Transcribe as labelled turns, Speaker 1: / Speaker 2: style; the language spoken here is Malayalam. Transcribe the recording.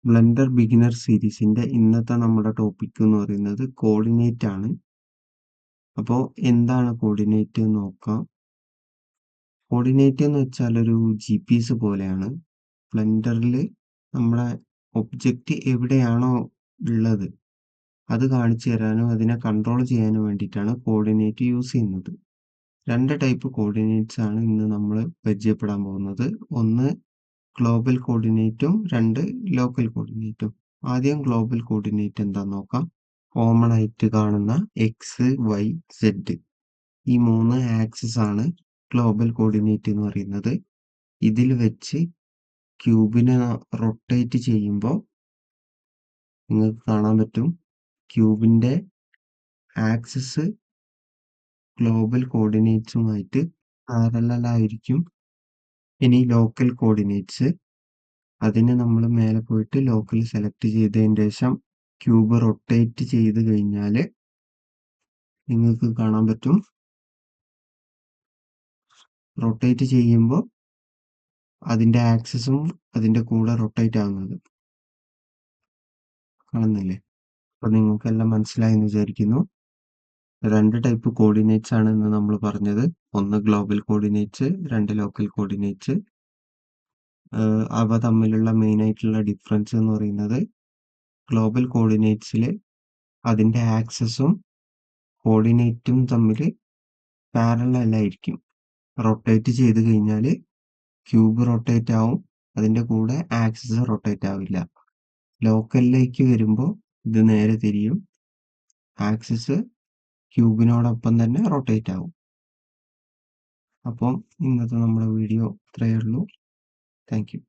Speaker 1: ബ്ലെൻഡർ ബിഗിനർ സീരീസിന്റെ ഇന്നത്തെ നമ്മുടെ ടോപ്പിക് എന്ന് പറയുന്നത് കോർഡിനേറ്റ് ആണ്. അപ്പോൾ എന്താണ് കോർഡിനേറ്റ് എന്ന് നോക്കാം. കോർഡിനേറ്റ് എന്ന് വെച്ചാൽ ഒരു GPS പോലെയാണ്. ബ്ലെൻഡറിൽ നമ്മുടെ ഒബ്ജക്റ്റ് എവിടെയാണോ ഉള്ളത് അത് കാണിച്ചു തരാനും അതിനെ കൺട്രോൾ ചെയ്യാനും വേണ്ടിയിട്ടാണ് കോർഡിനേറ്റ് യൂസ് ചെയ്യുന്നത്. രണ്ട് ടൈപ്പ് കോർഡിനേറ്റ്സ് ആണ് ഇന്ന് നമ്മൾ പരിചയപ്പെടാൻ പോകുന്നത്. ഒന്ന് ഗ്ലോബൽ കോർഡിനേറ്റും രണ്ട് ലോക്കൽ കോർഡിനേറ്റും. ആദ്യം ഗ്ലോബൽ കോർഡിനേറ്റ് എന്താന്ന് നോക്കാം. കോമൺ ആയിട്ട് കാണുന്ന എക്സ്, വൈ, സെഡ് ഈ 3 ആക്സിസ് ആണ് ഗ്ലോബൽ കോർഡിനേറ്റ് എന്ന് പറയുന്നത്. ഇതിൽ വെച്ച് ക്യൂബിനെ റൊട്ടേറ്റ് ചെയ്യുമ്പോൾ നിങ്ങൾക്ക് കാണാൻ പറ്റും ക്യൂബിന്റെ ആക്സിസ് ഗ്ലോബൽ കോർഡിനേറ്റ്സുമായിട്ട് പാരലൽ ആയിരിക്കും. ഇനി ലോക്കൽ കോർഡിനേറ്റ്സ്, അതിന് നമ്മൾ മേലെ പോയിട്ട് ലോക്കൽ സെലക്ട് ചെയ്തതിന് ശേഷം ക്യൂബ് റൊട്ടേറ്റ് ചെയ്ത് കഴിഞ്ഞാൽ നിങ്ങൾക്ക് കാണാൻ പറ്റും റൊട്ടേറ്റ് ചെയ്യുമ്പോൾ അതിൻ്റെ ആക്സിസും അതിൻ്റെ കൂടെ റൊട്ടേറ്റ് ആവുന്നത് കാണുന്നില്ലേ. അപ്പോൾ നിങ്ങൾക്കെല്ലാം മനസ്സിലായി എന്ന് വിചാരിക്കുന്നു. രണ്ട് ടൈപ്പ് കോർഡിനേറ്റ്സ് ആണ് ഇന്ന് നമ്മൾ പറഞ്ഞത്. ഒന്ന് ഗ്ലോബൽ കോർഡിനേറ്റ്സ്, രണ്ട് ലോക്കൽ കോർഡിനേറ്റ്സ്. അവ തമ്മിലുള്ള മെയിൻ ആയിട്ടുള്ള ഡിഫറൻസ് എന്ന് പറയുന്നത് ഗ്ലോബൽ കോർഡിനേറ്റ്സിൽ അതിൻ്റെ ആക്സസും കോർഡിനേറ്റും തമ്മിൽ പാരലൽ ആയിരിക്കും. റൊട്ടേറ്റ് ചെയ്ത് കഴിഞ്ഞാൽ ക്യൂബ് റൊട്ടേറ്റ് ആവും, അതിൻ്റെ കൂടെ ആക്സിസ് റൊട്ടേറ്റ് ആവില്ല. ലോക്കലിലേക്ക് വരുമ്പോൾ ഇത് നേരെ തിരിയും, ആക്സിസ് ക്യൂബിനോടൊപ്പം തന്നെ റൊട്ടേറ്റ് ആവും. അപ്പം ഇന്നത്തെ നമ്മുടെ വീഡിയോ ഇത്രയേ ഉള്ളൂ. Thank you.